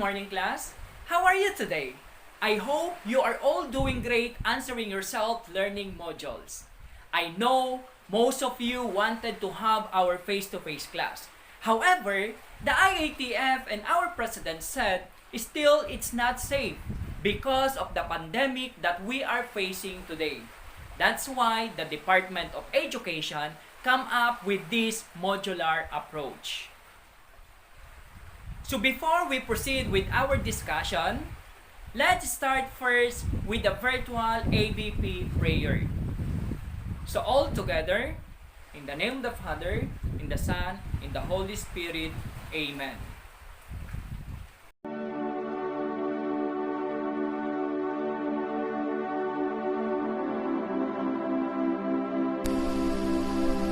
morning, class. How are you today? I hope you are all doing great answering your self-learning modules. I know most of you wanted to have our face-to-face class. However, the IATF and our president said still it's not safe because of the pandemic that we are facing today. That's why the Department of Education come up with this modular approach. So before we proceed with our discussion, let's start first with the virtual ABP prayer. So all together, in the name of the Father, in the Son, in the Holy Spirit, Amen.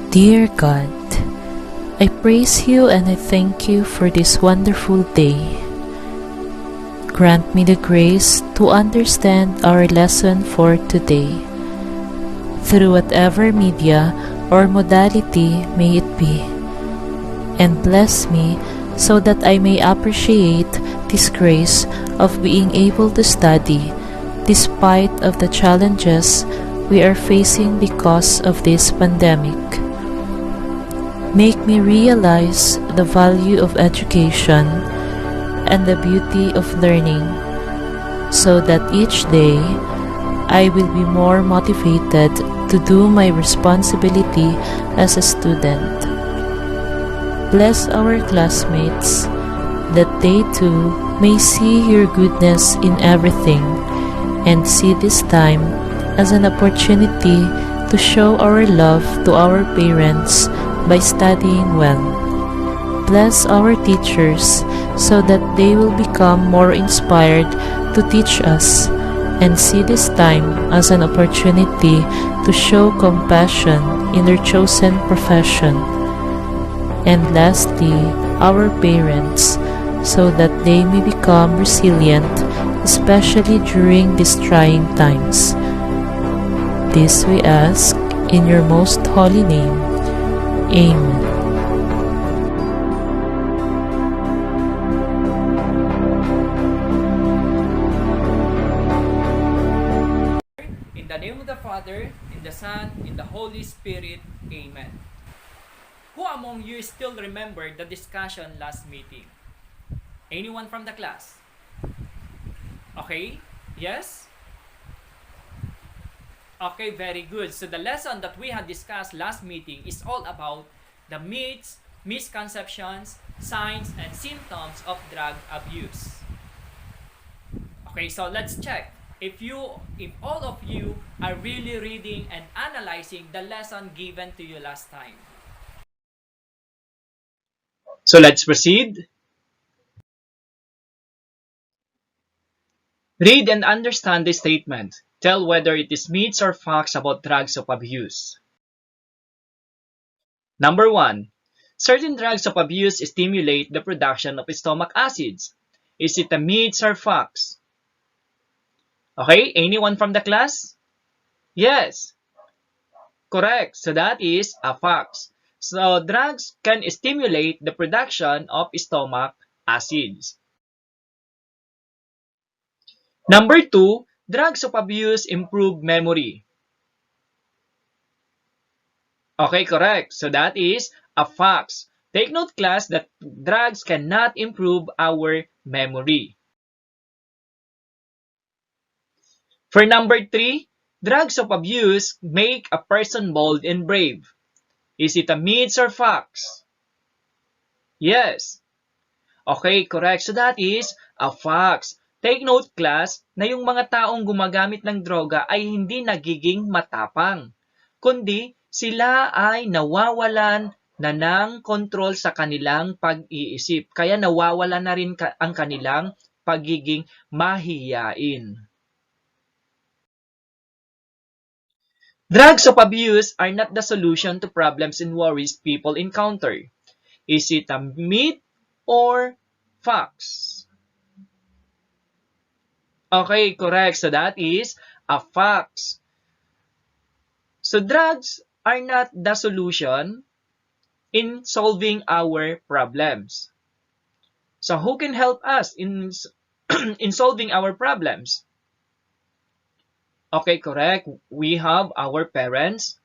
Dear God, I praise you and I thank you for this wonderful day. Grant me the grace to understand our lesson for today. Through whatever media or modality may it be, and bless me so that I may appreciate this grace of being able to study despite of the challenges we are facing because of this pandemic. Make me realize the value of education and the beauty of learning, so that each day I will be more motivated to do my responsibility as a student. Bless our classmates, that they too may see your goodness in everything and see this time as an opportunity to show our love to our parents by studying well. Bless our teachers so that they will become more inspired to teach us and see this time as an opportunity to show compassion in their chosen profession. And lastly, our parents so that they may become resilient, especially during these trying times. This we ask in your most holy name. Amen. In the name of the Father, in the Son, in the Holy Spirit, Amen. Who among you still remember the discussion last meeting? Anyone from the class? Okay? Yes? Okay, very good. So the lesson that we had discussed last meeting is all about the myths, misconceptions, signs, and symptoms of drug abuse. Okay, so let's check if all of you are really reading and analyzing the lesson given to you last time. So let's proceed. Read and understand the statement. Tell whether it is myths or facts about drugs of abuse. Number 1. Certain drugs of abuse stimulate the production of stomach acids. Is it a myths or facts? Okay, anyone from the class? Yes. Correct. So that is a facts. So drugs can stimulate the production of stomach acids. Number 2, drugs of abuse improve memory. Okay, correct. So that is a fact. Take note, class, that drugs cannot improve our memory. For number 3, drugs of abuse make a person bold and brave. Is it a myths or facts? Yes. Okay, correct. So that is a facts. Take note, class, na yung mga taong gumagamit ng droga ay hindi nagiging matapang, kundi sila ay nawawalan na ng kontrol sa kanilang pag-iisip. Kaya nawawalan na rin ang kanilang pagiging mahiyain. Drugs of abuse are not the solution to problems and worries people encounter. Is it a myth or facts? Okay, correct. So that is a facts. So drugs are not the solution in solving our problems. So who can help us in in solving our problems? Okay, correct. We have our parents,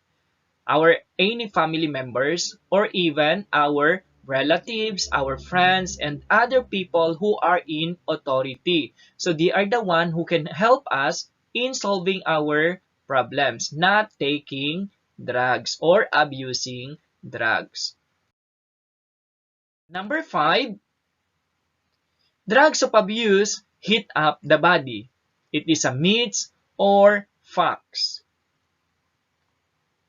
our any family members, or even our relatives, our friends, and other people who are in authority. So they are the one who can help us in solving our problems, not taking drugs or abusing drugs. Number 5, drugs of abuse hit up the body. It is a myth or facts.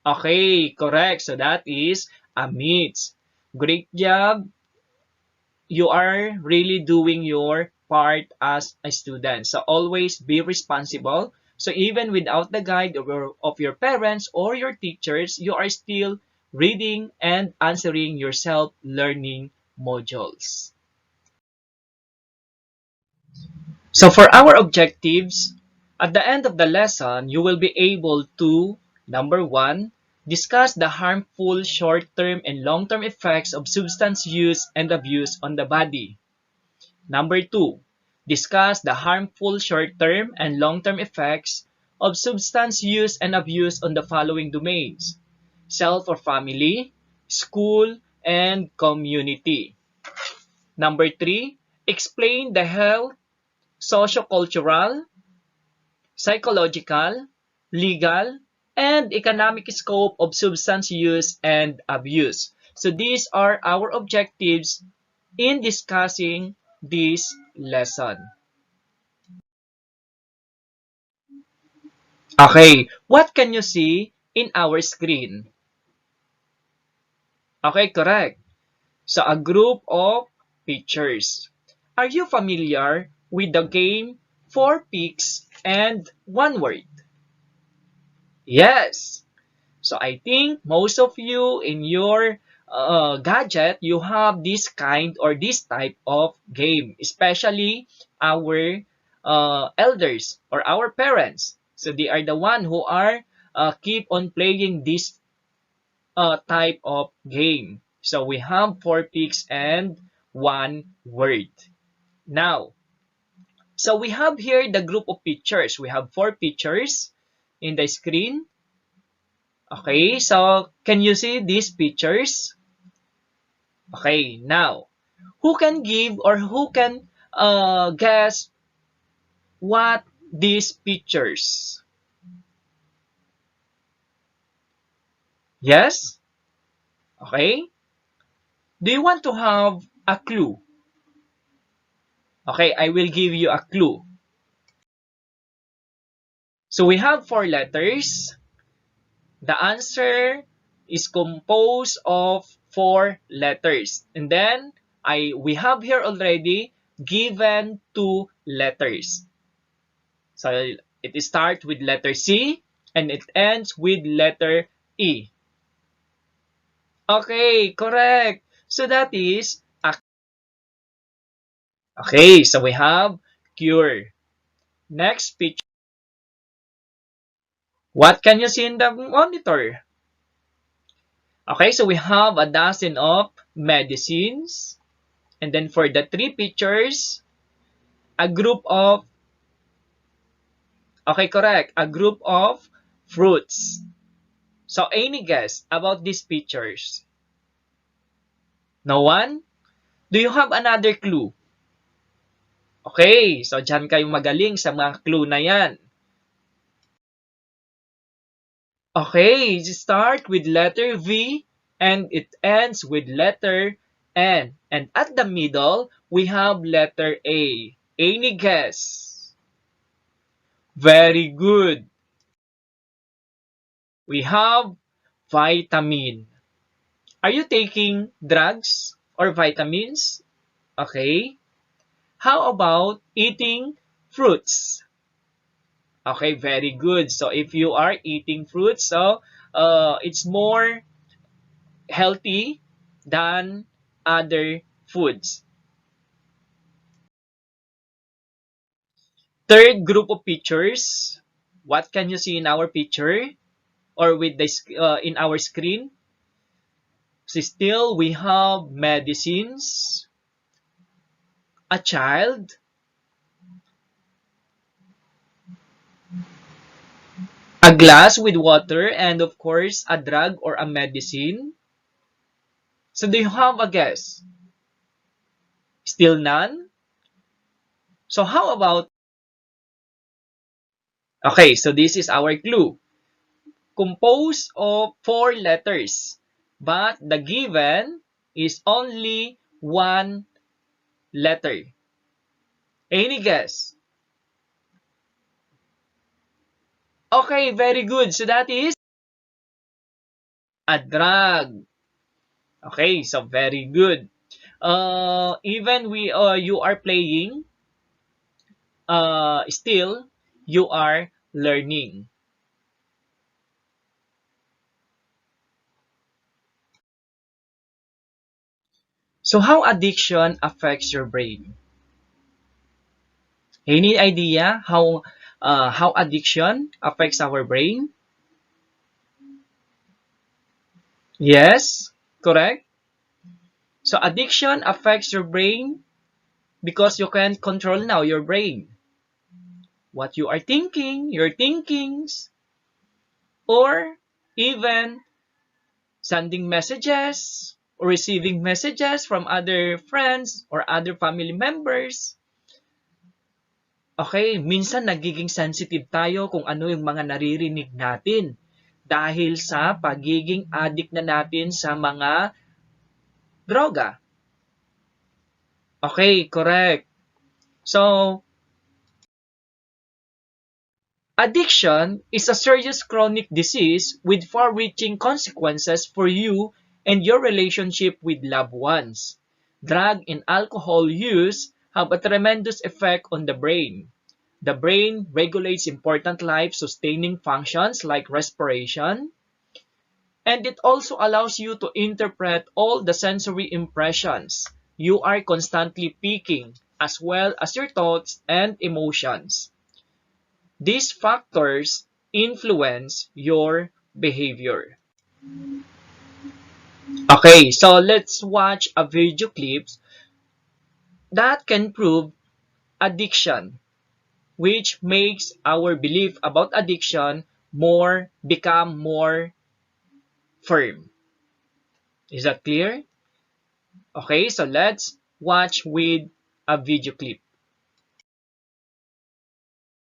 Okay, correct. So that is a myth. Great job. You are really doing your part as a student. So always be responsible. So even without the guide of your parents or your teachers, you are still reading and answering your self-learning modules. So for our objectives, at the end of the lesson, you will be able to, number 1, discuss the harmful short-term and long-term effects of substance use and abuse on the body. Number 2, discuss the harmful short-term and long-term effects of substance use and abuse on the following domains: self or family, school, and community. Number 3, explain the health, sociocultural, psychological, legal, and economic scope of substance use and abuse. So these are our objectives in discussing this lesson. Okay, what can you see in our screen? Okay, correct. So a group of pictures. Are you familiar with the game 4 pics and 1 word? Yes. So I think most of you in your gadget, you have this kind or this type of game, especially our elders or our parents. So they are the one who are keep on playing this type of game. So we have 4 pics and 1 word. Now, so we have here the group of pictures. We have 4 pictures in the screen. Okay, so can you see these pictures? Okay, now, who can give or who can guess what these pictures? Yes? Okay. Do you want to have a clue? Okay, I will give you a clue. So we have 4 letters. The answer is composed of 4 letters. And then we have here already given 2 letters. So it starts with letter C and it ends with letter E. Okay, correct. So that is okay, so we have cure. Next picture. What can you see in the monitor? Okay, so we have a dozen of medicines. And then for the 3 pictures, a group of, okay, correct, a group of fruits. So any guess about these pictures? No one? Do you have another clue? Okay, so dyan kayo magaling sa mga clue na yan. Okay, start with letter V and it ends with letter N. And at the middle, we have letter A. Any guess? Very good. We have vitamin. Are you taking drugs or vitamins? Okay. How about eating fruits? Okay, very good. So if you are eating fruits, so it's more healthy than other foods. Third group of pictures. What can you see in our picture or with the in our screen? So still we have medicines. A child? A glass with water and of course a drug or a medicine? So do you have a guess? Still none? So how about... Okay, so this is our clue. Composed of 4 letters, but the given is only 1 letter. Any guess? Okay, very good. So that is a drug. Okay, so very good. Even you are playing, still you are learning. So how addiction affects your brain? Any idea how addiction affects our brain? Yes, correct. So addiction affects your brain because you can't control now your brain. What you are thinking, your thinkings, or even sending messages or receiving messages from other friends or other family members. Okay, minsan nagiging sensitive tayo kung ano yung mga naririnig natin dahil sa pagiging addict na natin sa mga droga. Okay, correct. So, addiction is a serious chronic disease with far-reaching consequences for you and your relationship with loved ones. Drug and alcohol use have a tremendous effect on the brain. The brain regulates important life-sustaining functions like respiration, and it also allows you to interpret all the sensory impressions you are constantly picking, as well as your thoughts and emotions. These factors influence your behavior. Okay, so let's watch a video clip that can prove addiction, which makes our belief about addiction become more firm. Is that clear? Okay, so let's watch with a video clip.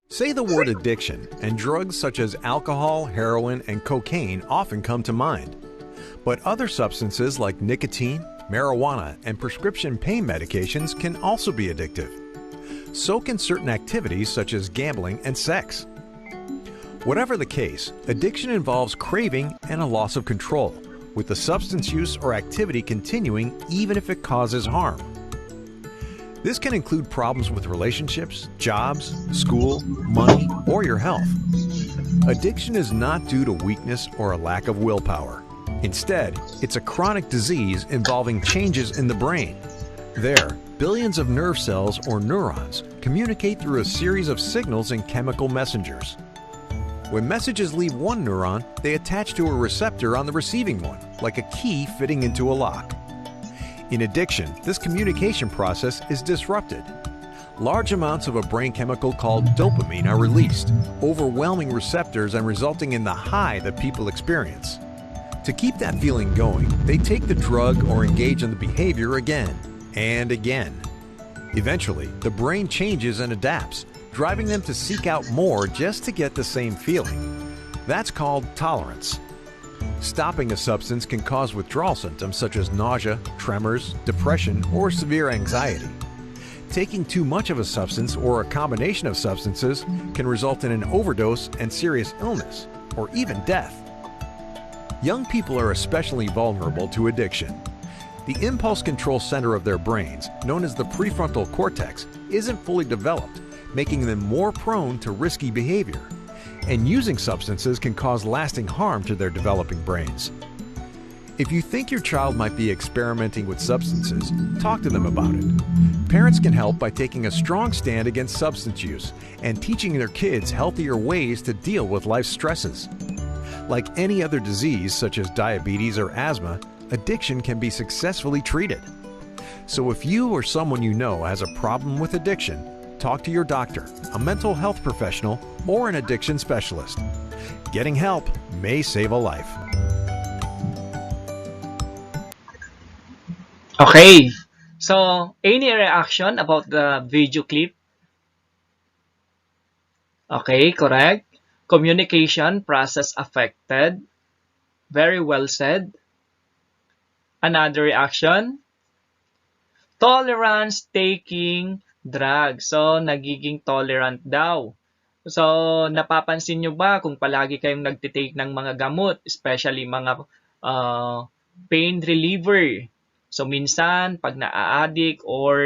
Say the word addiction, and drugs such as alcohol, heroin, and cocaine often come to mind. But other substances like nicotine, marijuana, and prescription pain medications can also be addictive. So can certain activities such as gambling and sex. Whatever the case, addiction involves craving and a loss of control, with the substance use or activity continuing even if it causes harm. This can include problems with relationships, jobs, school, money, or your health. Addiction is not due to weakness or a lack of willpower. Instead, it's a chronic disease involving changes in the brain. There, billions of nerve cells or neurons communicate through a series of signals and chemical messengers. When messages leave one neuron, they attach to a receptor on the receiving one, like a key fitting into a lock. In addiction, this communication process is disrupted. Large amounts of a brain chemical called dopamine are released, overwhelming receptors and resulting in the high that people experience. To keep that feeling going, they take the drug or engage in the behavior again and again. Eventually, the brain changes and adapts, driving them to seek out more just to get the same feeling. That's called tolerance. Stopping a substance can cause withdrawal symptoms such as nausea, tremors, depression, or severe anxiety. Taking too much of a substance or a combination of substances can result in an overdose and serious illness, or even death. Young people are especially vulnerable to addiction. The impulse control center of their brains, known as the prefrontal cortex, isn't fully developed, making them more prone to risky behavior. And using substances can cause lasting harm to their developing brains. If you think your child might be experimenting with substances, talk to them about it. Parents can help by taking a strong stand against substance use and teaching their kids healthier ways to deal with life's stresses. Like any other disease, such as diabetes or asthma, addiction can be successfully treated. So if you or someone you know has a problem with addiction, talk to your doctor, a mental health professional, or an addiction specialist. Getting help may save a life. Okay. So, any reaction about the video clip? Okay, correct. Communication process affected. Very well said. Another reaction? Tolerance taking drugs. So, nagiging tolerant daw. So, napapansin nyo ba kung palagi kayong nagtitake ng mga gamot, especially mga pain reliever? So, minsan, pag naa-addict or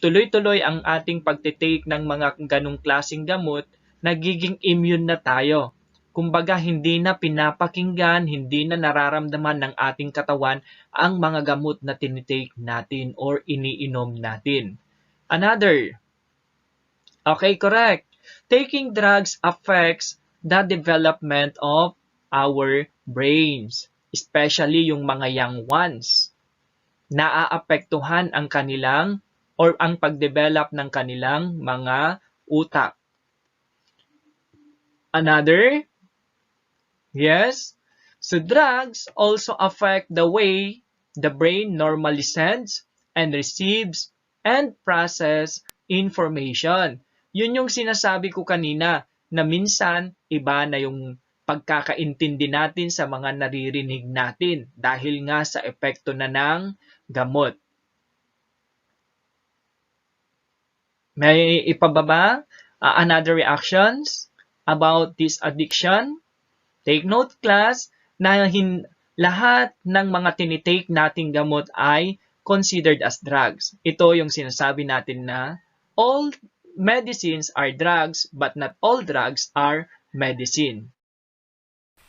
tuloy-tuloy ang ating pagtitake ng mga ganong klaseng gamot, nagiging immune na tayo. Kumbaga, hindi na pinapakinggan, hindi na nararamdaman ng ating katawan ang mga gamot na tinitake natin or iniinom natin. Another. Okay, correct. Taking drugs affects the development of our brains, especially yung mga young ones. Naaapektuhan ang kanilang or ang pagdevelop ng kanilang mga utak. Another? Yes. So drugs also affect the way the brain normally sends and receives and process information. Yun yung sinasabi ko kanina na minsan iba na yung pagkakaintindi natin sa mga naririnig natin dahil nga sa epekto na ng gamot. May ipababa? Another reactions about this addiction? Take note class na lahat ng mga tinitake nating gamot ay considered as drugs. Ito yung sinasabi natin na all medicines are drugs but not all drugs are medicine.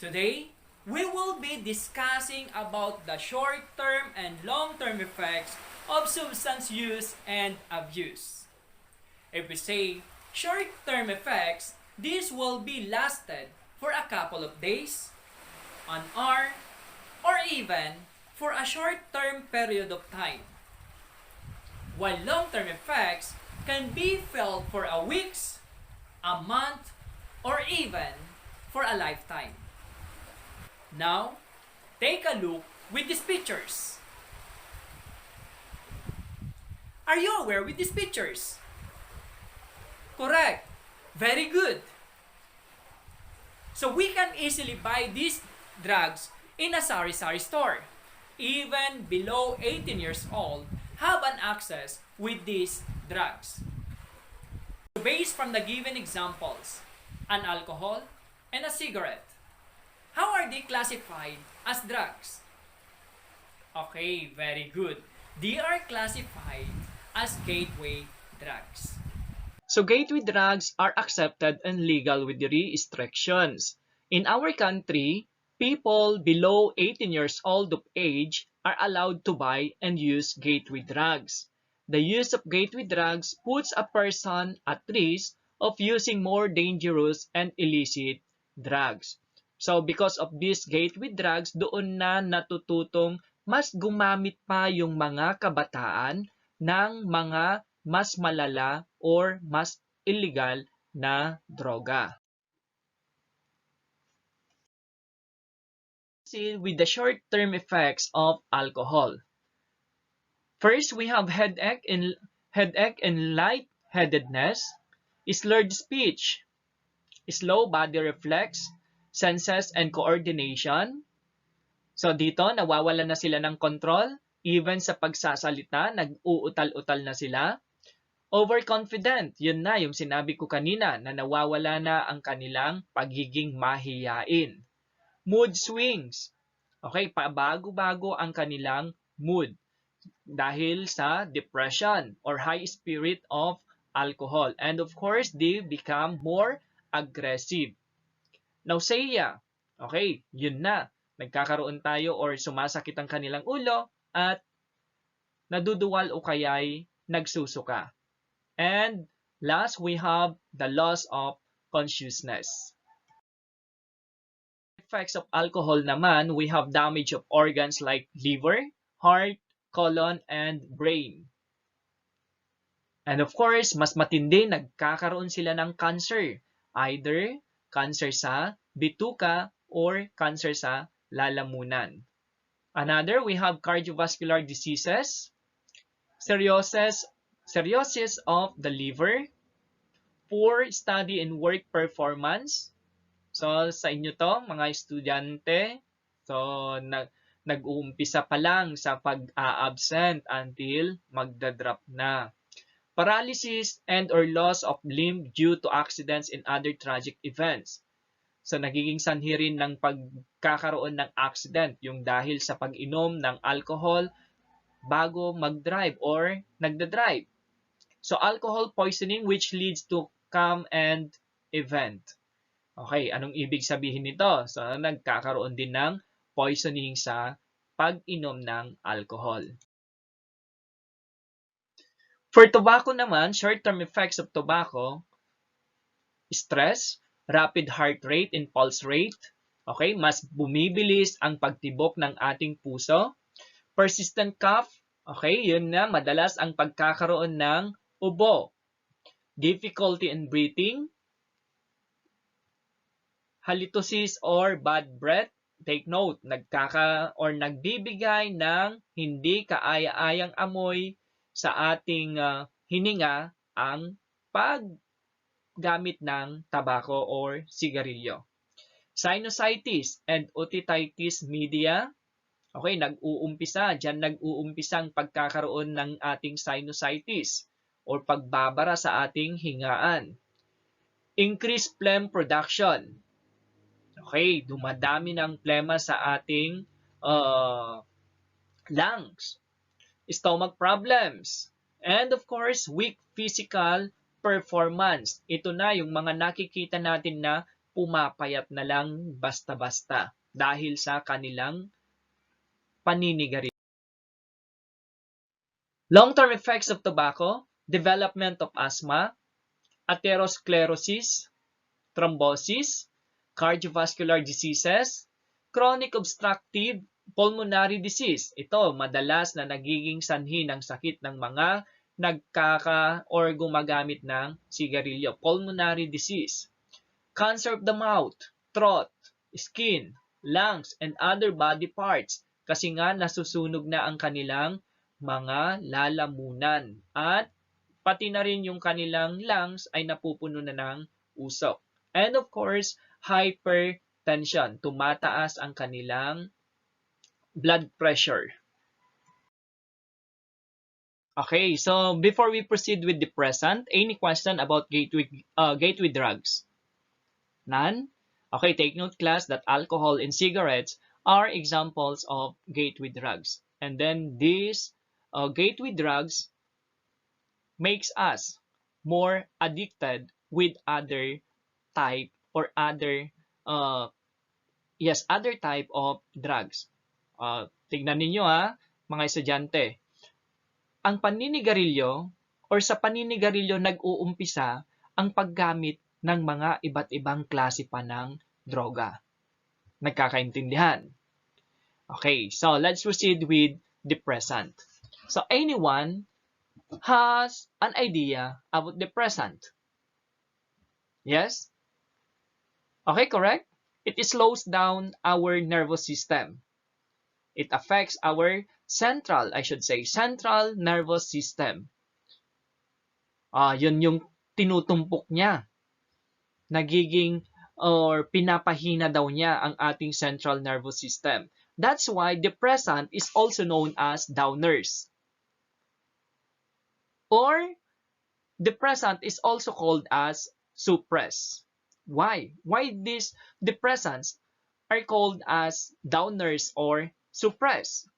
Today, we will be discussing about the short-term and long-term effects of substance use and abuse. If we say short-term effects, this will be lasted for a couple of days, an hour, or even for a short-term period of time. While long-term effects can be felt for a weeks, a month, or even for a lifetime. Now, take a look with these pictures. Are you aware with these pictures? Correct. Very good. So we can easily buy these drugs in a sari-sari store. Even below 18 years old have an access with these drugs. So based from the given examples, an alcohol and a cigarette, how are they classified as drugs? Okay, very good. They are classified as gateway drugs. So gateway drugs are accepted and legal with restrictions. In our country, people below 18 years old of age are allowed to buy and use gateway drugs. The use of gateway drugs puts a person at risk of using more dangerous and illicit drugs. So because of these gateway drugs, doon na natututong mas gumamit pa yung mga kabataan ng mga mas malala or mas illegal na droga. With the short-term effects of alcohol. First, we have headache and lightheadedness, slurred speech, slow body reflex, senses and coordination. So dito, nawawalan na sila ng control. Even sa pagsasalita, nag-uutal-utal na sila. Overconfident, yun na yung sinabi ko kanina na nawawala na ang kanilang pagiging mahiyain. Mood swings. Okay, pabago-bago ang kanilang mood dahil sa depression or high spirit of alcohol. And of course, they become more aggressive. Nausea. Okay, yun na. Nagkakaroon tayo or sumasakit ang kanilang ulo at naduduwal o kaya'y nagsusuka. And last, we have the loss of consciousness. Effects of alcohol naman, we have damage of organs like liver, heart, colon, and brain. And of course, mas matindi, nagkakaroon sila ng cancer. Either cancer sa bituka or cancer sa lalamunan. Another, we have cardiovascular diseases, cirrhosis of the liver, poor study and work performance. So, sa inyo to, mga estudyante, so, nag-uumpisa pa lang sa pag-a-absent until magdadrop na. Paralysis and or loss of limb due to accidents and other tragic events. So, nagiging sanhi rin ng pagkakaroon ng accident, yung dahil sa pag-inom ng alcohol bago mag-drive or nagda-drive. So, alcohol poisoning which leads to come and event. Okay, anong ibig sabihin nito? So, nagkakaroon din ng poisoning sa pag-inom ng alcohol. For tobacco naman, short-term effects of tobacco, stress, rapid heart rate and pulse rate, okay, mas bumibilis ang pagtibok ng ating puso, persistent cough, okay, yun na, madalas ang pagkakaroon ng ubo, difficulty in breathing, halitosis or bad breath, take note, nagbibigay ng hindi kaaya-ayang amoy sa ating hininga ang paggamit ng tabako or sigarilyo. Sinusitis and otitis media. Okay, diyan nag-uumpisa ang pagkakaroon ng ating sinusitis or pagbabara sa ating hingaan. Increased phlegm production. Okay, dumadami ng plema sa ating lungs. Stomach problems, and of course, weak physical performance. Ito na yung mga nakikita natin na pumapayat na lang basta-basta dahil sa kanilang paninigarilyo. Long-term effects of tobacco, development of asthma, atherosclerosis, thrombosis, cardiovascular diseases, chronic obstructive pulmonary disease. Ito, madalas na nagiging sanhi ng sakit ng mga or gumagamit ng sigarilyo. Pulmonary disease. Cancer of the mouth, throat, skin, lungs, and other body parts. Kasi nga nasusunog na ang kanilang mga lalamunan. At pati na rin yung kanilang lungs ay napupuno na ng usok. And of course, hypertension. Tumataas ang kanilang blood pressure. Okay, so before we proceed with the present, any question about gateway drugs? None? Okay, take note class that alcohol and cigarettes are examples of gateway drugs. And then these gateway drugs makes us more addicted with other type or other type of drugs. Tignan ninyo mga estudyante. Ang paninigarilyo or sa paninigarilyo nag-uumpisa ang paggamit ng mga iba't ibang klase pa ng droga. Nagkakaintindihan? Okay, so let's proceed with the present. So anyone has an idea about the present? Yes? Okay, correct? It slows down our nervous system. It affects our central nervous system. Yun yung tinutumpok niya. Nagiging or pinapahina daw niya ang ating central nervous system. That's why depressant is also known as downers. Or depressant is also called as suppress. Why? Why these depressants are called as downers or suppress?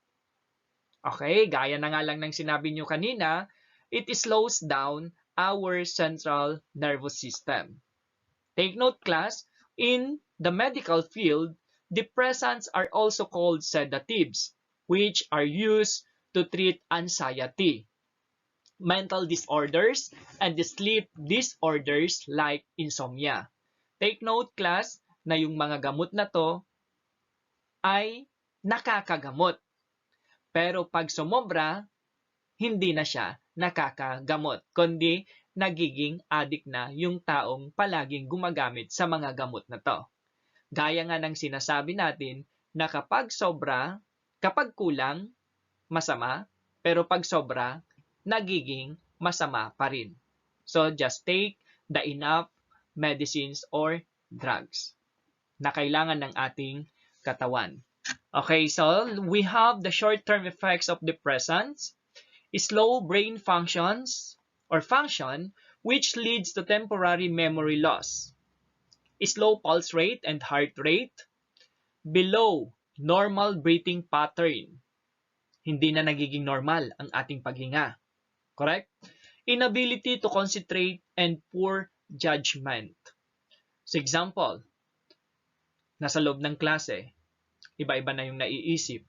Okay, gaya na nga lang ng sinabi nyo kanina, it slows down our central nervous system. Take note class, in the medical field, depressants are also called sedatives, which are used to treat anxiety, mental disorders, and the sleep disorders like insomnia. Take note class na yung mga gamot na to ay nakakagamot. Pero pag sumobra, hindi na siya nakakagamot, kundi nagiging addict na yung taong palaging gumagamit sa mga gamot na to. Gaya nga ng sinasabi natin na kapag kulang, masama, pero pag sobra, nagiging masama pa rin. So, just take the enough medicines or drugs na kailangan ng ating katawan. Okay, so we have the short-term effects of depressants, slow brain functions or function, which leads to temporary memory loss, slow pulse rate and heart rate, below normal breathing pattern. Hindi na nagiging normal ang ating paghinga. Correct? Inability to concentrate and poor judgment. So example, nasa loob ng klase, iba-iba na yung naiisip.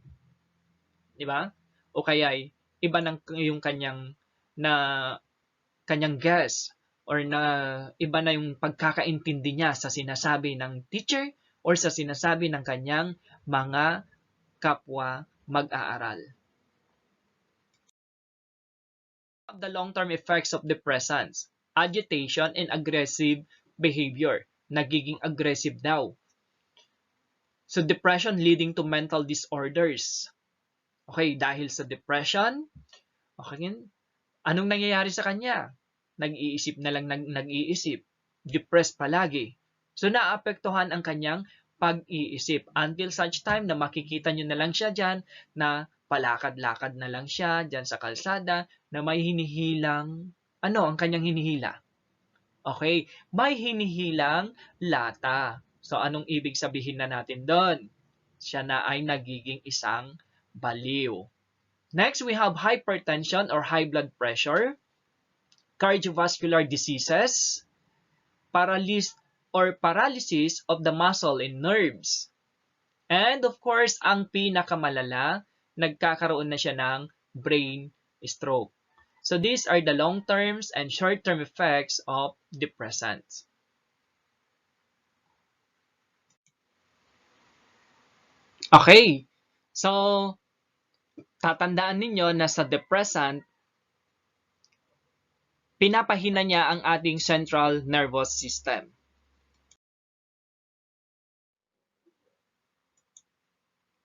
Di ba? O kaya iba ng yung kanyang guess or na iba na yung pagkakaintindi niya sa sinasabi ng teacher or sa sinasabi ng kanyang mga kapwa mag-aaral. The long-term effects of depressants, agitation and aggressive behavior. Nagiging aggressive daw. So depression leading to mental disorders. Okay, dahil sa depression, okay, anong nangyayari sa kanya? Nag-iisip na lang nag-iisip. Depressed palagi. So naapektuhan ang kanyang pag-iisip until such time na makikita nyo na lang siya dyan na palakad-lakad na lang siya dyan sa kalsada na may hinihilang, ano ang kanyang hinihila? Okay, may hinihilang lata. So anong ibig sabihin na natin doon? Siya na ay nagiging isang baliw. Next, we have hypertension or high blood pressure, cardiovascular diseases, paralysis of the muscle and nerves. And of course, ang pinakamalala, nagkakaroon na siya ng brain stroke. So these are the long-term and short-term effects of depressants. Okay, so tatandaan ninyo na sa depressant, pinapahina niya ang ating central nervous system.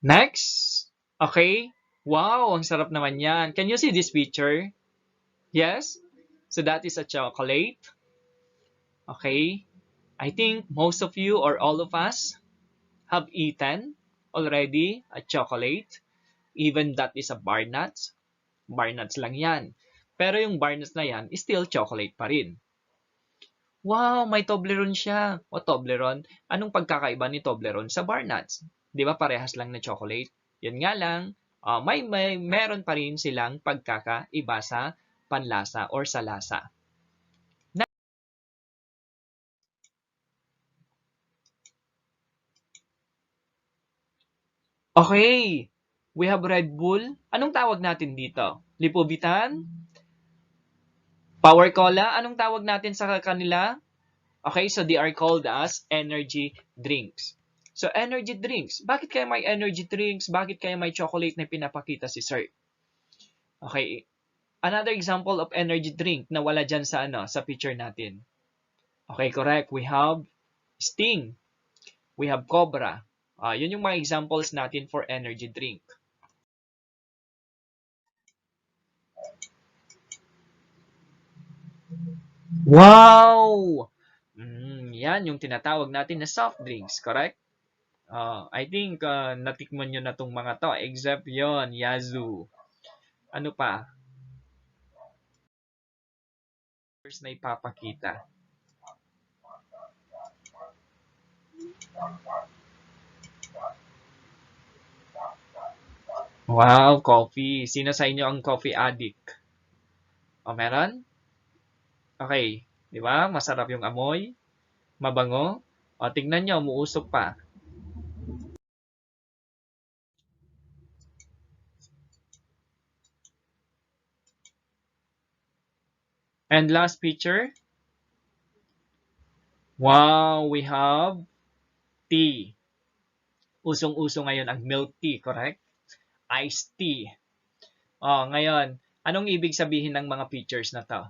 Next. Okay. Wow, ang sarap naman yan. Can you see this picture? Yes? So that is a chocolate. Okay. I think most of you or all of us have eaten already a chocolate. Even that is a bar nuts. Bar nuts lang yan. Pero yung bar nuts na yan, still chocolate pa rin. Wow, may Toblerone siya. O Toblerone, anong pagkakaiba ni Toblerone sa bar nuts? Di ba parehas lang na chocolate? Yun nga lang, meron pa rin silang pagkakaiba sa panlasa or sa lasa. Okay, we have Red Bull. Anong tawag natin dito? Lipovitan? Power Cola? Anong tawag natin sa kanila? Okay, so they are called as energy drinks. So, energy drinks. Bakit kaya may energy drinks? Bakit kaya may chocolate na pinapakita si Sir? Okay, another example of energy drink na wala dyan sa, sa picture natin. Okay, correct. We have Sting. We have Cobra. Yun yung mga examples natin for energy drink. Wow! Yan yung tinatawag natin na soft drinks, correct? I think natikman nyo na tong mga to, except yon Yazoo. Ano pa? First na ipapakita. Wow, coffee. Sino sa inyo ang coffee addict? O, meron? Okay. Di ba? Masarap yung amoy. Mabango. O, tignan nyo, umuusok pa. And last picture. Wow, we have tea. Usong-uso ngayon ang milk tea, correct? Iced tea. Ngayon, anong ibig sabihin ng mga features na to?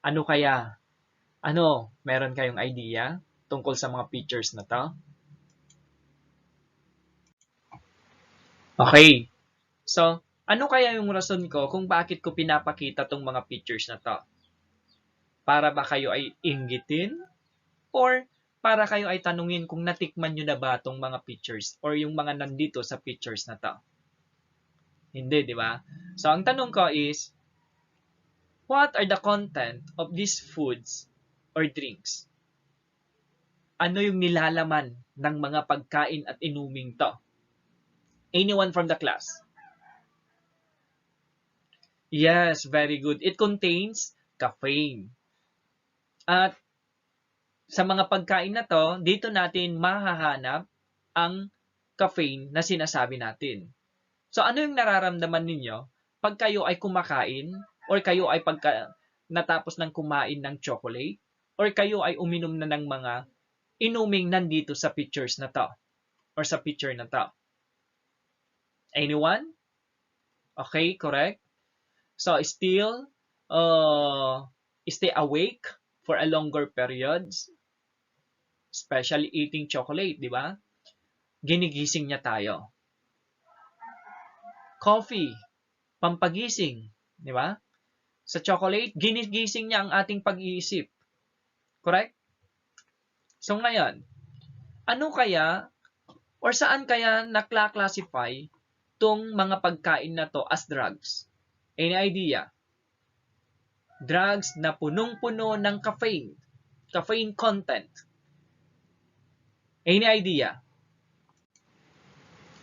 Ano kaya? Meron kayong idea tungkol sa mga features na to? Okay. So, ano kaya yung rason ko kung bakit ko pinapakita tong mga features na to? Para ba kayo ay inggitin? Or para kayo ay tanungin kung natikman nyo na ba tong mga features or yung mga nandito sa features na to? Hindi, di ba? So, ang tanong ko is, what are the content of these foods or drinks? Ano yung nilalaman ng mga pagkain at inuming to? Anyone from the class? Yes, very good. It contains caffeine. At sa mga pagkain na to, dito natin mahahanap ang caffeine na sinasabi natin. So ano yung nararamdaman ninyo pag kayo ay kumakain or kayo ay natapos ng kumain ng chocolate or kayo ay uminom na ng mga inuming nandito sa pictures na to or sa picture na to? Anyone? Okay, correct. So still stay awake for a longer periods, especially eating chocolate, di ba? Ginigising niya tayo. Coffee, pampagising, di ba? Sa chocolate, ginigising niya ang ating pag-iisip. Correct? So ngayon, ano kaya or saan kaya nakla-classify tong mga pagkain na to as drugs? Any idea? Drugs na punong-puno ng caffeine content. Any idea?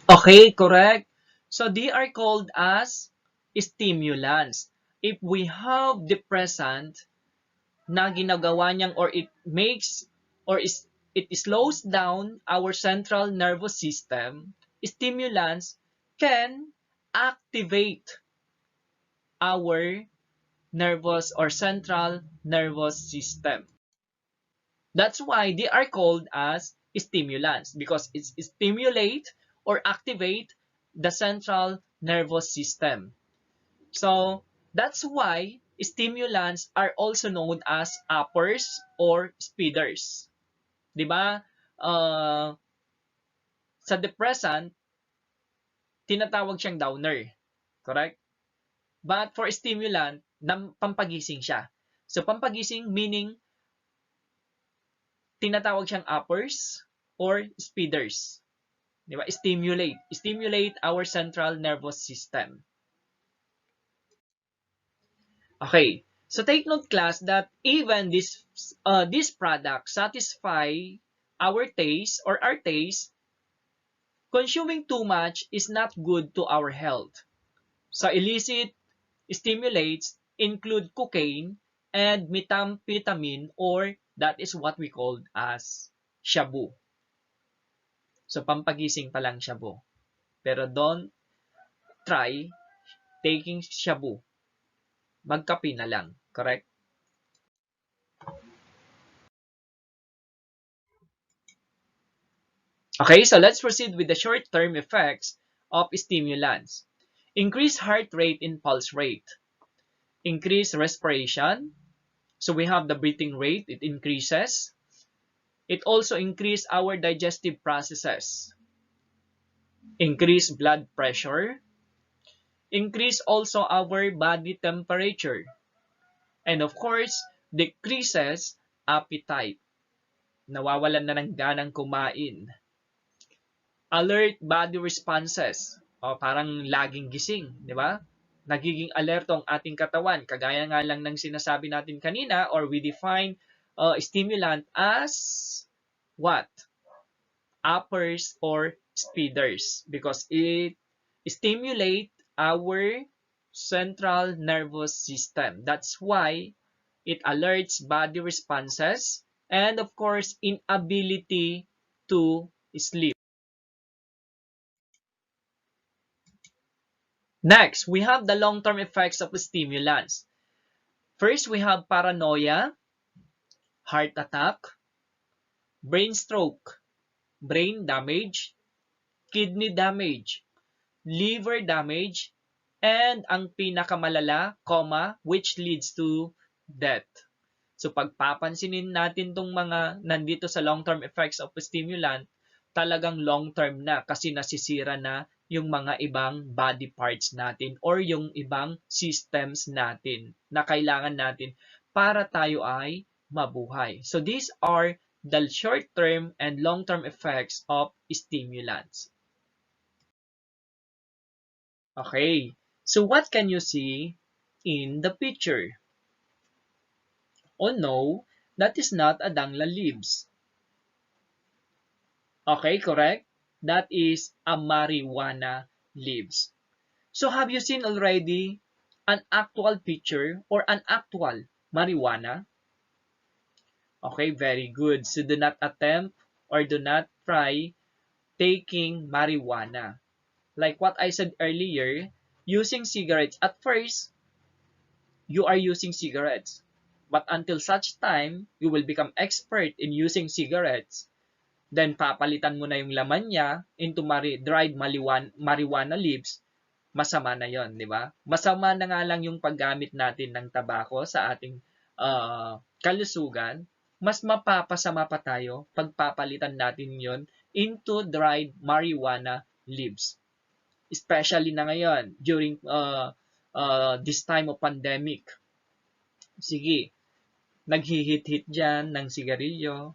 Okay, correct. So they are called as stimulants. If we have depressant na ginagawa niyang or it makes or it slows down our central nervous system, stimulants can activate our nervous or central nervous system. That's why they are called as stimulants because it stimulate or activate the central nervous system. So that's why stimulants are also known as uppers or speeders. 'Di ba? Sa depressant, tinatawag siyang downer. Correct? But for stimulant, pampagising siya. So pampagising meaning tinatawag siyang uppers or speeders. Di ba? Stimulate our central nervous system. Okay. So take note class that even this product satisfy our taste or our taste, consuming too much is not good to our health. So illicit stimulates include cocaine and methamphetamine or that is what we call as shabu. So pampagising pa lang shabu. Pero don't try taking shabu. Magkape na lang. Correct? Okay, so let's proceed with the short-term effects of stimulants. Increase heart rate and pulse rate. Increase respiration. So we have the breathing rate. It increases. It also increases our digestive processes. Increase blood pressure. Increase also our body temperature. And of course, decreases appetite. Nawawalan na ng ganang kumain. Alert body responses. Parang laging gising, di ba? Nagiging alerto ang ating katawan. Kagaya nga lang ng sinasabi natin kanina or we define stimulant as what? Uppers or speeders because it stimulate our central nervous system. That's why it alerts body responses and of course inability to sleep. Next, we have the long-term effects of stimulants. First, we have paranoia, heart attack, brain stroke, brain damage, kidney damage, liver damage, And ang pinakamalala, which leads to death. So pagpapansinin natin tong mga nandito sa long-term effects of stimulant, talagang long-term na kasi nasisira na yung mga ibang body parts natin or yung ibang systems natin na kailangan natin para tayo ay mabuhay. So these are the short-term and long-term effects of stimulants. Okay, so what can you see in the picture? Oh no, that is not a dangla leaves. Okay, correct? That is a marijuana leaves. So have you seen already an actual picture or an actual marijuana? Okay, very good. So do not attempt or do not try taking marijuana. Like what I said earlier, using cigarettes. At first, you are using cigarettes. But until such time, you will become expert in using cigarettes. Then papalitan mo na yung laman niya into dried marijuana leaves, masama na yon, di ba? Masama na nga lang yung paggamit natin ng tabako sa ating kalusugan, mas mapapasama pa tayo pagpapalitan natin yon into dried marijuana leaves. Especially na ngayon, during this time of pandemic. Sige, naghihit-hit dyan ng sigarilyo,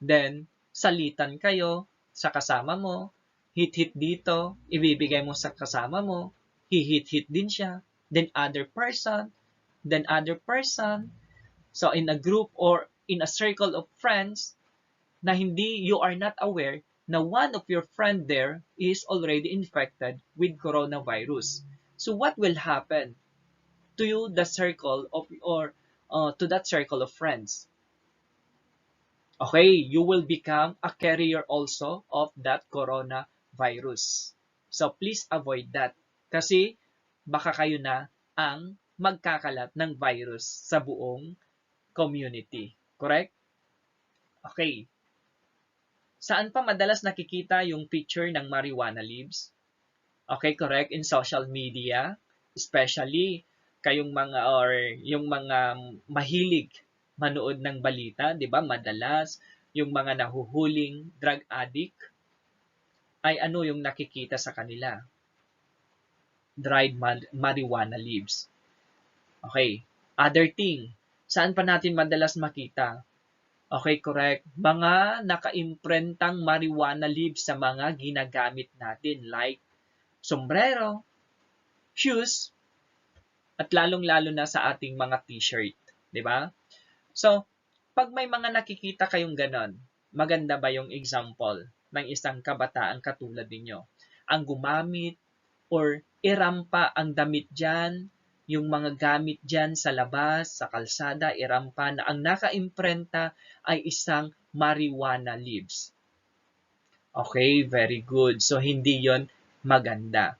then salitan kayo sa kasama mo, hit-hit dito, ibibigay mo sa kasama mo, hihit-hit din siya, then other person, then other person. So in a group or in a circle of friends na hindi you are not aware na one of your friend there is already infected with coronavirus. So what will happen to you, the circle of or to that circle of friends? Okay, you will become a carrier also of that coronavirus. So please avoid that. Kasi baka kayo na ang magkakalat ng virus sa buong community. Correct? Okay. Saan pa madalas nakikita yung picture ng marijuana leaves? Okay, correct. In social media, especially kayong mga or yung mga mahilig manood ng balita, 'di ba? Madalas yung mga nahuhuling drug addict ay ano yung nakikita sa kanila? Dried marijuana leaves. Okay. Other thing, saan pa natin madalas makita? Okay, correct. Mga naka-imprentang marijuana leaves sa mga ginagamit natin like sombrero, shoes, at lalong-lalo na sa ating mga t-shirt, 'di ba? So, pag may mga nakikita kayong ganon, maganda ba yung example ng isang kabataang katulad ninyo? Ang gumamit or irampa ang damit dyan, yung mga gamit dyan sa labas, sa kalsada, irampa na ang naka-imprenta ay isang marijuana leaves. Okay, very good. So, hindi yon maganda.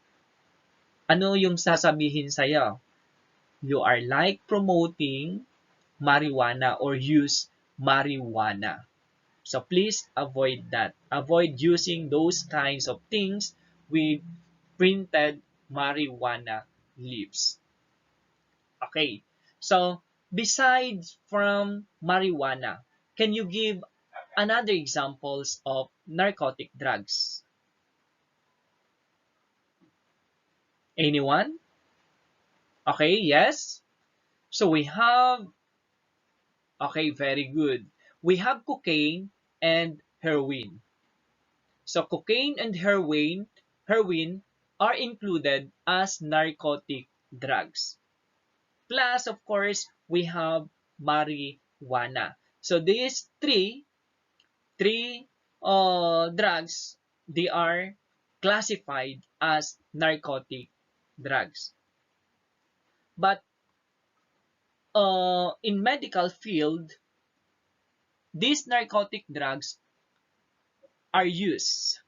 Ano yung sasabihin sa'yo? You are like promoting marijuana or use marijuana. So please avoid that. Avoid using those kinds of things with printed marijuana leaves. Okay. So besides from marijuana, can you give another examples of narcotic drugs? Anyone? Okay, yes. So we have, okay, very good. We have cocaine and heroin. So cocaine and heroin are included as narcotic drugs. Plus, of course, we have marijuana. So these three drugs, they are classified as narcotic drugs. But in medical field, these narcotic drugs are used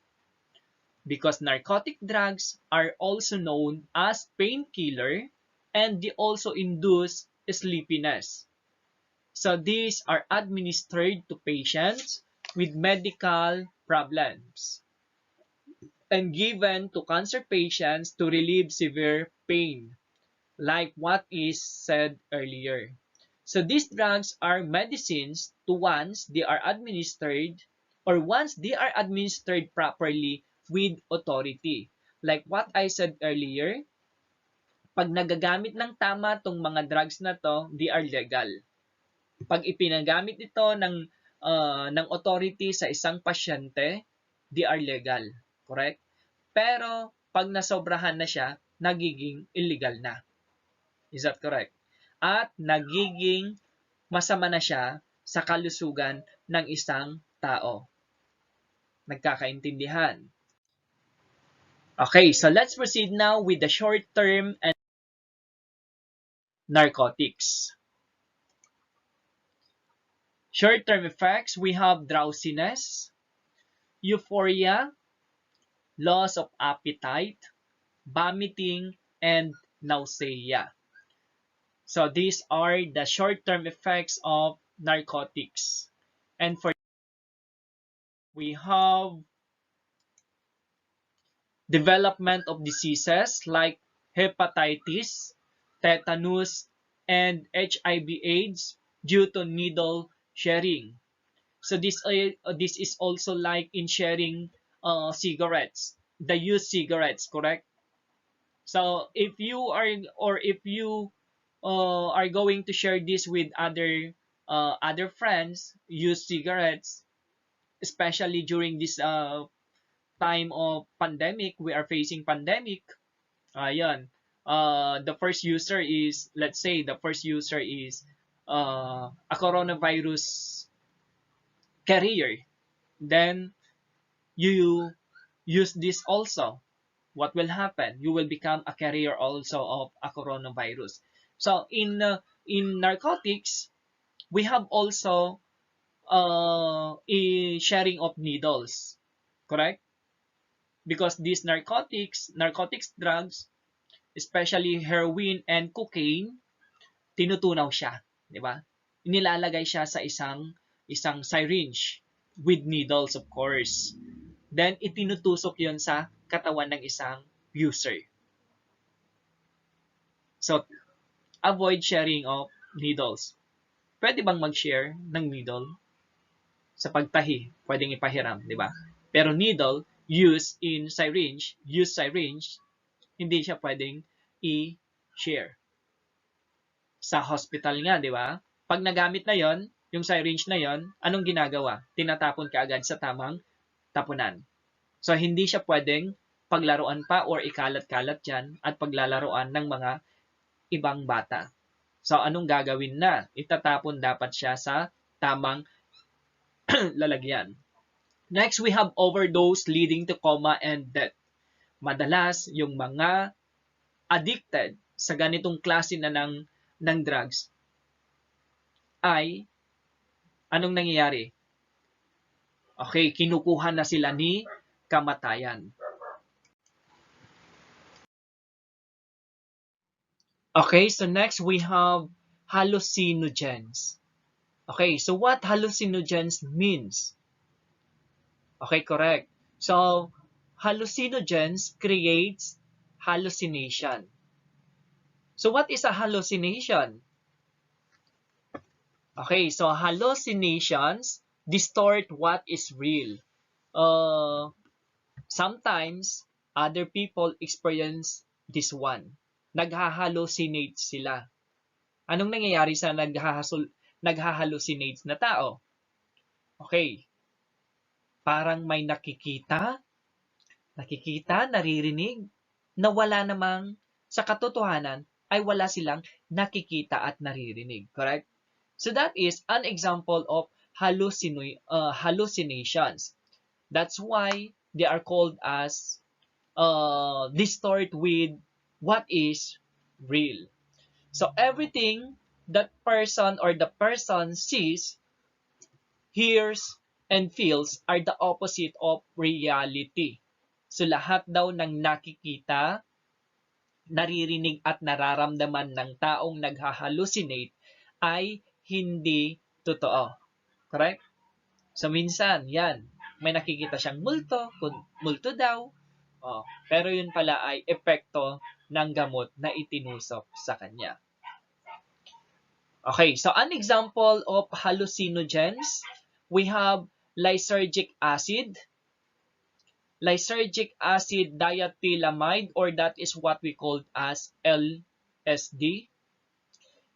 because narcotic drugs are also known as painkiller and they also induce sleepiness. So these are administered to patients with medical problems. and given to cancer patients to relieve severe pain, like what is said earlier. So these drugs are medicines to once they are administered properly with authority. Like what I said earlier, pag nagagamit ng tama tong mga drugs na to, they are legal. Pag ipinagamit ito ng authority sa isang pasyente, they are legal. Correct? Pero pag nasobrahan na siya, nagiging illegal na. Is that correct? At nagiging masama na siya sa kalusugan ng isang tao. Nagkakaintindihan? Okay, so let's proceed now with the short-term and narcotics. Short-term effects, we have drowsiness, euphoria, loss of appetite, vomiting, and nausea. So these are the short-term effects of narcotics. And for we have development of diseases like hepatitis, tetanus, and HIV/AIDS due to needle sharing. So this is also like in sharing cigarettes, the used cigarettes, correct? So if you are going to share this with other friends, used cigarettes, especially during this time of pandemic, we are facing pandemic. Ayan. The first user is, let's say, a coronavirus carrier. Then you use this also. What will happen? You will become a carrier also of a coronavirus. So in narcotics, we have also a sharing of needles, correct? Because these narcotics drugs, especially heroin and cocaine, tinutunaw siya, di ba? Inilalagay siya sa isang syringe with needles, of course. Then itinutusok 'yon sa katawan ng isang user. So avoid sharing of needles. Pwede bang mag-share ng needle? Sa pagtahi, pwedeng ipahiram, di ba? Pero needle used syringe, hindi siya pwedeng i-share. Sa hospital nga, di ba? Pag nagamit na yon, yung syringe na yon, anong ginagawa? Tinatapon ka agad sa tamang tapunan. So, hindi siya pwedeng paglaruan pa or ikalat-kalat dyan at paglalaruan ng mga ibang bata. So, anong gagawin na? Itatapon dapat siya sa tamang lalagyan. Next, we have overdose leading to coma and death. Madalas, yung mga addicted sa ganitong klase na ng drugs ay anong nangyayari? Okay, kinukuha na sila ni kamatayan. Okay, so next we have hallucinogens. Okay, so what hallucinogens means? Okay, correct. So, hallucinogens creates hallucination. So, what is a hallucination? Okay, so hallucinations distort what is real. Sometimes, other people experience this one. Naghahallucinate sila. Anong nangyayari sa naghahallucinate na tao? Okay, parang may nakikita, naririnig, na wala namang sa katotohanan ay wala silang nakikita at naririnig. Correct? So that is an example of hallucinations. That's why they are called as distort with what is real. So everything that person or the person sees, hears, and feels are the opposite of reality. So lahat daw ng nakikita, naririnig at nararamdaman ng taong naghahallucinate ay hindi totoo. Correct? So minsan, yan, may nakikita siyang multo daw, Pero yun pala ay epekto ng gamot na itinusok sa kanya. Okay, so an example of hallucinogens, we have lysergic acid diethylamide, or that is what we call as LSD,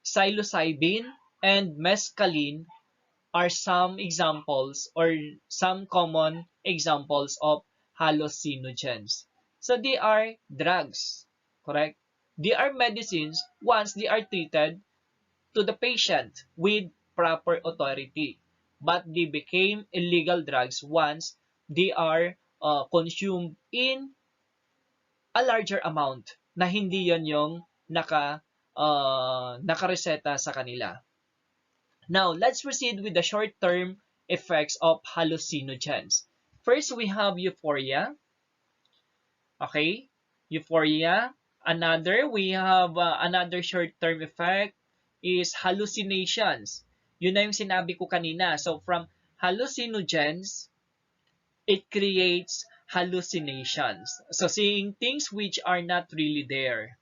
psilocybin, and mescaline are some examples or some common examples of hallucinogens. So they are drugs, correct? They are medicines once they are treated to the patient with proper authority. But they became illegal drugs once they are consumed in a larger amount na hindi yon yung nakareseta sa kanila. Now, let's proceed with the short-term effects of hallucinogens. First, we have euphoria. Okay? Euphoria. We have another short-term effect is hallucinations. Yun na yung sinabi ko kanina. So, from hallucinogens, it creates hallucinations. So, seeing things which are not really there.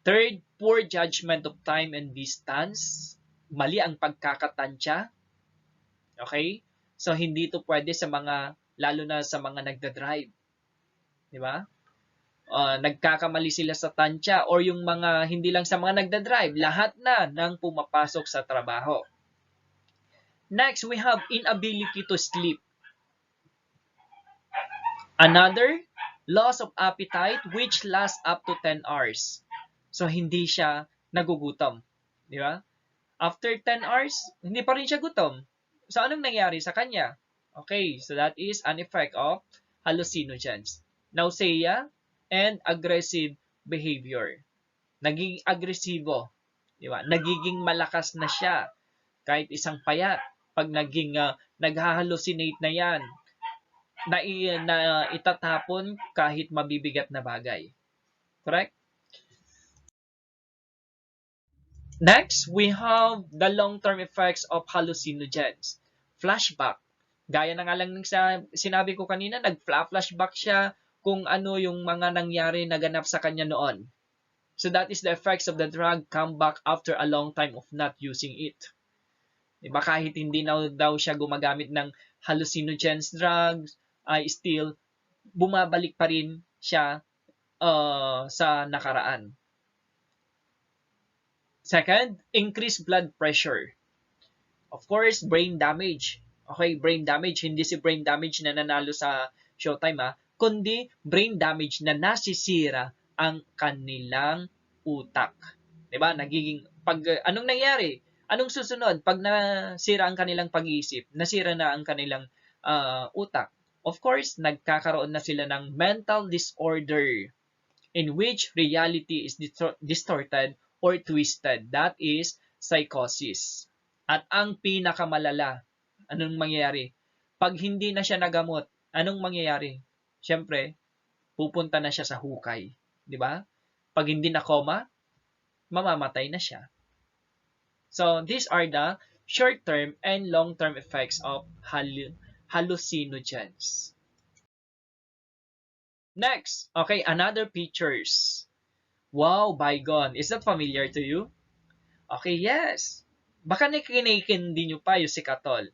Third, poor judgment of time and distance. Mali ang pagkakatansya. Okay? So, hindi ito pwede sa mga, lalo na sa mga nagda-drive. Di ba? Nagkakamali sila sa tansya, or yung mga, hindi lang sa mga nagda-drive, lahat na ng pumapasok sa trabaho. Next, we have inability to sleep. Another, loss of appetite, which lasts up to 10 hours. So, hindi siya nagugutom. Di ba? After 10 hours, hindi pa rin siya gutom. So, anong nangyari sa kanya? Okay, so that is an effect of hallucinogens. Nausea and aggressive behavior. Nagiging agresibo. Di ba? Nagiging malakas na siya. Kahit isang payat. Pag naghahallucinate na yan, na itatapon kahit mabibigat na bagay. Correct? Next, we have the long-term effects of hallucinogens. Flashback. Gaya na nga lang ng sinabi ko kanina, nag-flashback siya kung ano yung mga nangyari naganap sa kanya noon. So that is the effects of the drug come back after a long time of not using it. Diba? Kahit hindi na daw siya gumagamit ng hallucinogens drugs, ay still bumabalik pa rin siya sa nakaraan. Second, increased blood pressure. Of course, brain damage. Okay, brain damage. Hindi si brain damage na nanalo sa Showtime, kundi brain damage na nasisira ang kanilang utak. Diba? Anong nangyari? Anong susunod? Pag nasira ang kanilang pag-iisip, nasira na ang kanilang utak. Of course, nagkakaroon na sila ng mental disorder in which reality is distorted or twisted. That is psychosis. At ang pinakamalala, anong mangyayari? Pag hindi na siya nagamot, anong mangyayari? Siyempre, pupunta na siya sa hukay. Di ba? Pag hindi na coma, mamamatay na siya. So, these are the short-term and long-term effects of hallucinogens. Next, okay, another pictures. Wow, bygone. Is that familiar to you? Okay, yes. Baka nakikinikindi nyo pa yung si Katol.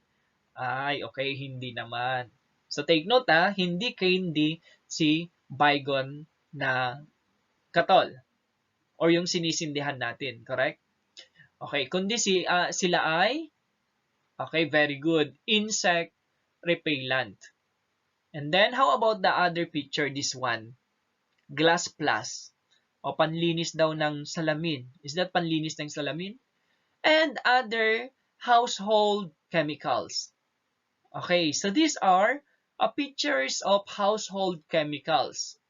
Ay, okay, hindi naman. So, take note hindi candy si bygone na Katol. Or yung sinisindihan natin, correct? Okay, kundi sila ay, okay, very good, insect repellent. And then, how about the other picture, this one? Glass plus. O panlinis daw ng salamin. Is that panlinis ng salamin? And other household chemicals. Okay, so these are pictures of household chemicals.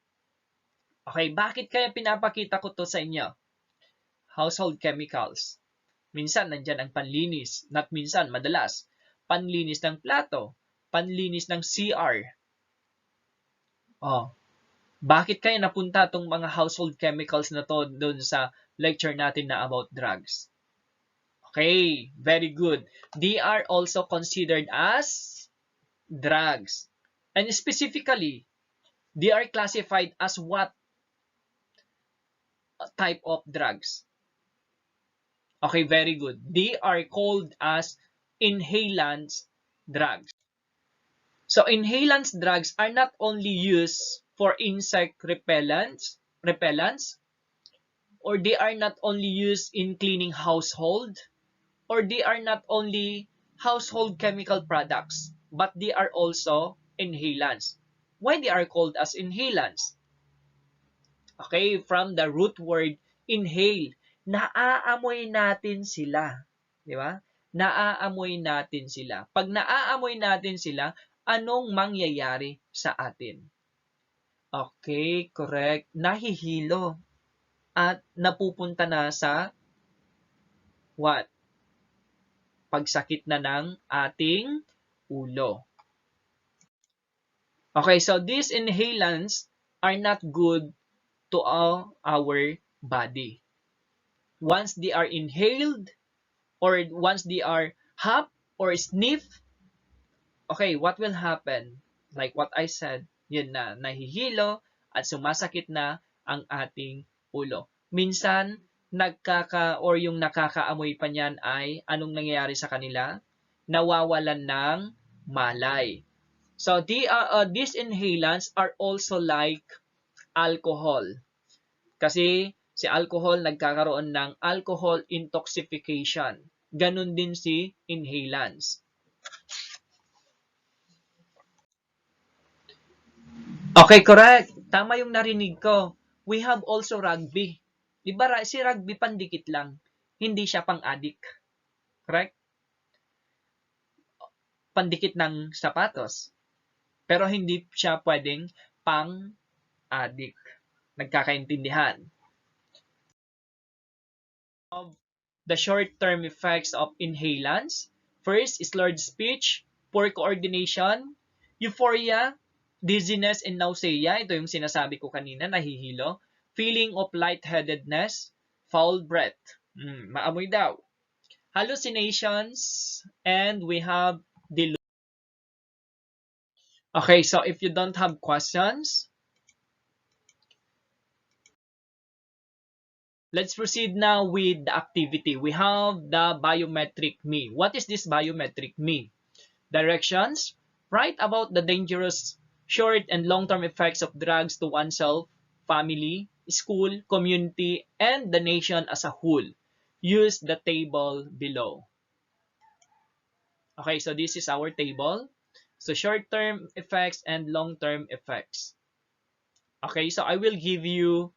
Okay, bakit kaya pinapakita ko to sa inyo? Household chemicals. Minsan, nandyan ang panlinis. Not minsan, madalas. Panlinis ng plato. Panlinis ng CR. Bakit kaya napunta itong mga household chemicals na to doon sa lecture natin na about drugs? Okay, very good. They are also considered as drugs. And specifically, They are classified as what type of drugs? Okay, very good. They are called as inhalants drugs. So inhalants drugs are not only used for insect repellents, or they are not only used in cleaning household, or they are not only household chemical products, but they are also inhalants. Why they are called as inhalants? Okay, from the root word inhale, naaamoy natin sila. Di ba? Naaamoy natin sila. Pag naaamoy natin sila, anong mangyayari sa atin? Okay, correct. Nahihilo at napupunta na sa what? Pagsakit na ng ating ulo. Okay, so these inhalants are not good to our body. Once they are inhaled, or once they are huff or sniff, okay, what will happen? Like what I said, yun na, nahihilo at sumasakit na ang ating ulo. Minsan, or yung nakakaamoy pa niyan ay anong nangyayari sa kanila? Nawawalan ng malay. So, these inhalants are also like alcohol. Kasi si alcohol nagkakaroon ng alcohol intoxication. Ganon din si inhalants. Okay, correct. Tama yung narinig ko. We have also rugby. Diba si rugby pandikit lang. Hindi siya pang-addict. Correct? Pandikit ng sapatos. Pero hindi siya pwedeng pang-addict. Nagkakaintindihan. Of the short-term effects of inhalants, first, slurred speech, poor coordination, euphoria, dizziness and nausea, ito yung sinasabi ko kanina, nahihilo, feeling of lightheadedness, foul breath, maamoy daw, hallucinations, and we have delusions. Okay, so if you don't have questions, let's proceed now with the activity. We have the biometric me. What is this biometric me? Directions. Write about the dangerous short and long-term effects of drugs to oneself, family, school, community, and the nation as a whole. Use the table below. Okay, so this is our table. So short-term effects and long-term effects. Okay, so I will give you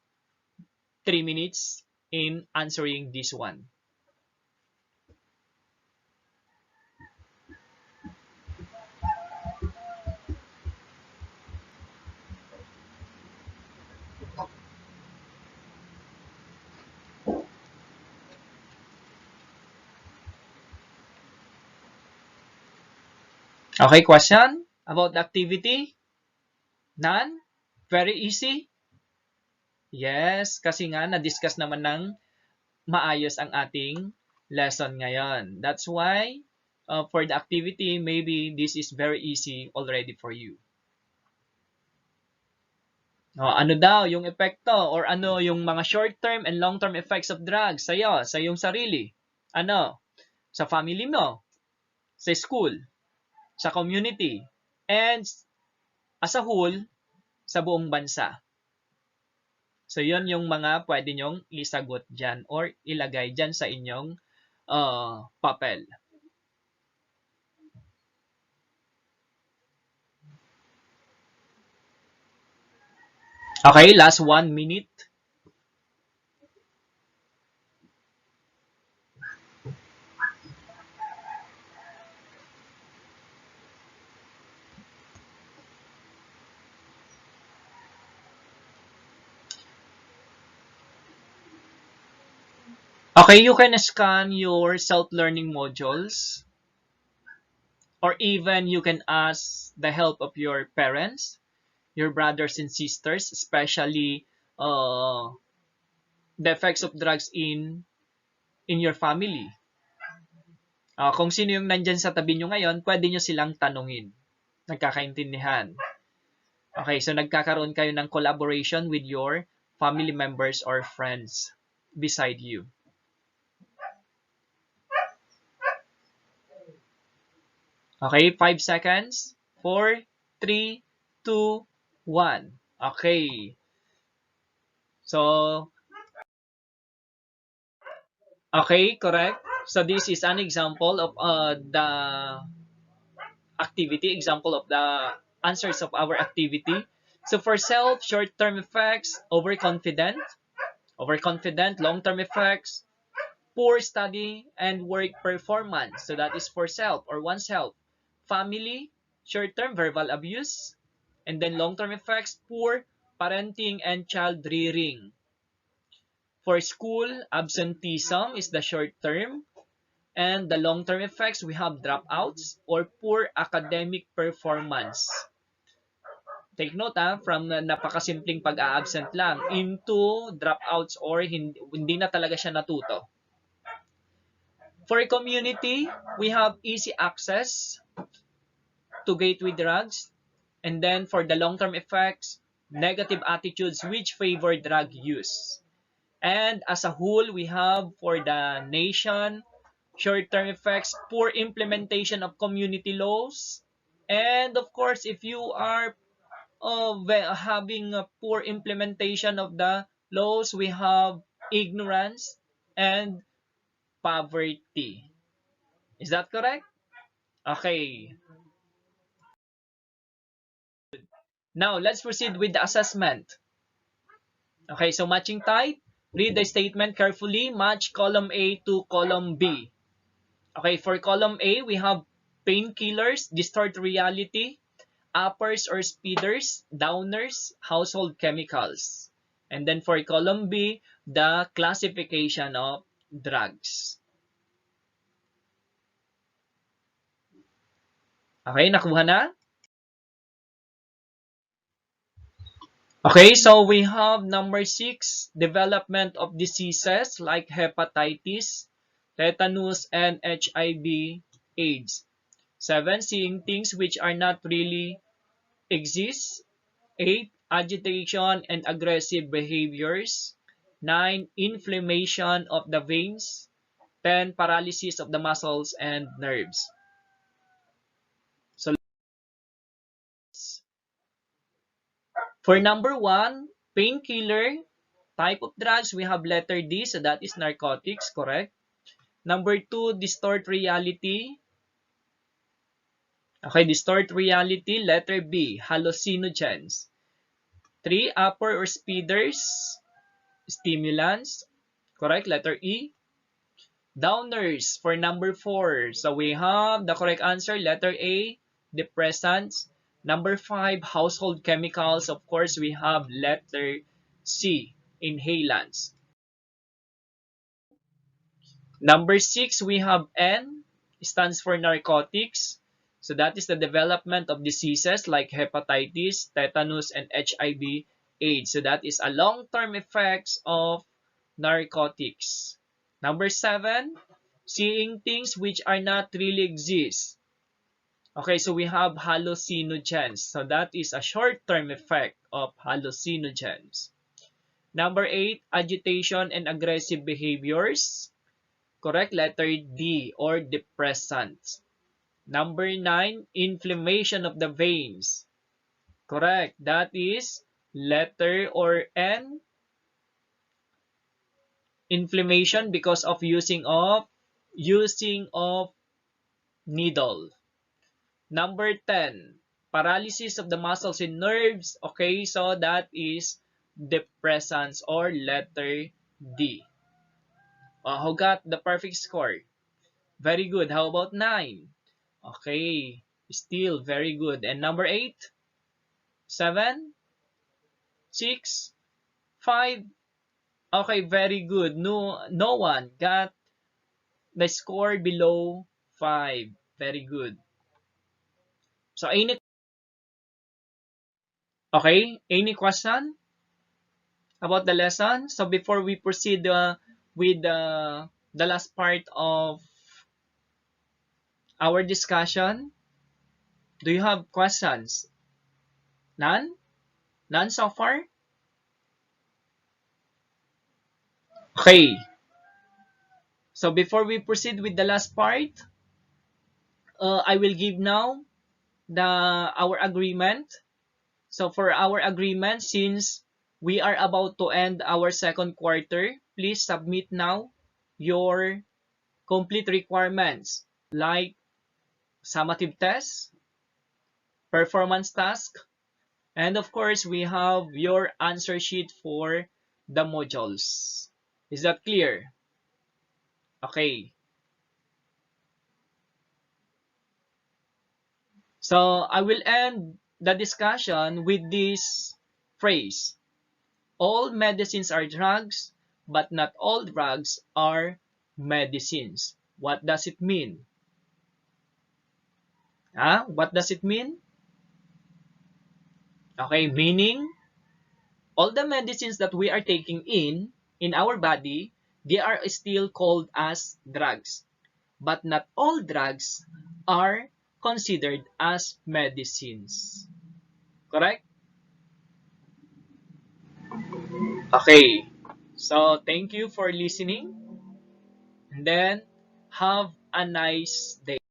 3 minutes in answering this one. Okay, question about the activity? None? Very easy? Yes, kasi nga na-discuss naman ng maayos ang ating lesson ngayon. That's why for the activity, maybe this is very easy already for you. Ano daw yung epekto or ano yung mga short-term and long-term effects of drugs sa'yo, sa iyong sarili? Ano? Sa family mo, sa school, sa community, and as a whole, sa buong bansa. So, yun yung mga pwede nyong isagot dyan or ilagay dyan sa inyong papel. Okay, last 1 minute. Okay, you can scan your self-learning modules, or even you can ask the help of your parents, your brothers and sisters, especially the effects of drugs in your family. Kung sino yung nandyan sa tabi nyo ngayon, pwede nyo silang tanungin. Nagkakaintindihan. Okay, so nagkakaroon kayo ng collaboration with your family members or friends beside you. Okay, 5 seconds. 4, 3, 2, 1. Okay. So, okay, correct. So this is an example of the activity, example of the answers of our activity. So for self, short-term effects, overconfident, long-term effects, poor study and work performance. So that is for self or oneself. Family, short-term verbal abuse, and then long-term effects, poor parenting and child rearing. For school, absenteeism is the short-term, and the long-term effects, we have dropouts or poor academic performance. Take note from napakasimpleng pag-a-absent lang into dropouts or hindi na talaga siya natuto. For community, we have easy access to gateway drugs. And then for the long-term effects, negative attitudes which favor drug use. And as a whole, we have for the nation, short-term effects, poor implementation of community laws. And of course, if you are having a poor implementation of the laws, we have ignorance and poverty. Is that correct? Okay. Now, let's proceed with the assessment. Okay, so matching type. Read the statement carefully. Match column A to column B. Okay, for column A, we have painkillers, distort reality, uppers or speeders, downers, household chemicals. And then for column B, the classification of drugs. Okay, nakuha na? Okay, so we have number 6, development of diseases like hepatitis, tetanus, and HIV/AIDS. 7, seeing things which are not really exist. 8, agitation and aggressive behaviors. 9, inflammation of the veins. 10, paralysis of the muscles and nerves. So for number 1, painkiller, type of drugs, we have letter D, so that is narcotics, correct? Number 2, distort reality. Okay, distort reality, letter B, hallucinogens. 3, upper or speeders, stimulants, correct, letter E. Downers for number 4, so we have the correct answer, letter A, depressants. Number 5, household chemicals, of course, we have letter C, inhalants. Number 6, we have N, stands for narcotics. So that is the development of diseases like hepatitis, tetanus, and HIV/AIDS. So that is a long-term effects of narcotics. Number 7, seeing things which are not really exist. Okay, so we have hallucinogens. So that is a short-term effect of hallucinogens. Number 8, agitation and aggressive behaviors. Correct, letter D, or depressants. Number 9, inflammation of the veins. Correct, that is letter or N, inflammation because of using of needle. Number 10, paralysis of the muscles and nerves. Okay, so that is depressants or letter D. Who got the perfect score? Very good. How about 9? Okay, still very good. And number 8, 7, 6, 5. Okay, very good. No one got the score below 5. Very good. So any question about the lesson? So before we proceed with the last part of our discussion, do you have questions? None? None so far? Okay. So before we proceed with the last part, I will give now our agreement. So for our agreement, since we are about to end our second quarter, please submit now your complete requirements like summative test, performance task, and of course, we have your answer sheet for the modules. Is that clear? Okay. So I will end the discussion with this phrase. All medicines are drugs, but not all drugs are medicines. What does it mean? What does it mean? Okay, meaning all the medicines that we are taking in our body, they are still called as drugs. But not all drugs are considered as medicines. Correct? Okay. So, thank you for listening. And then, have a nice day.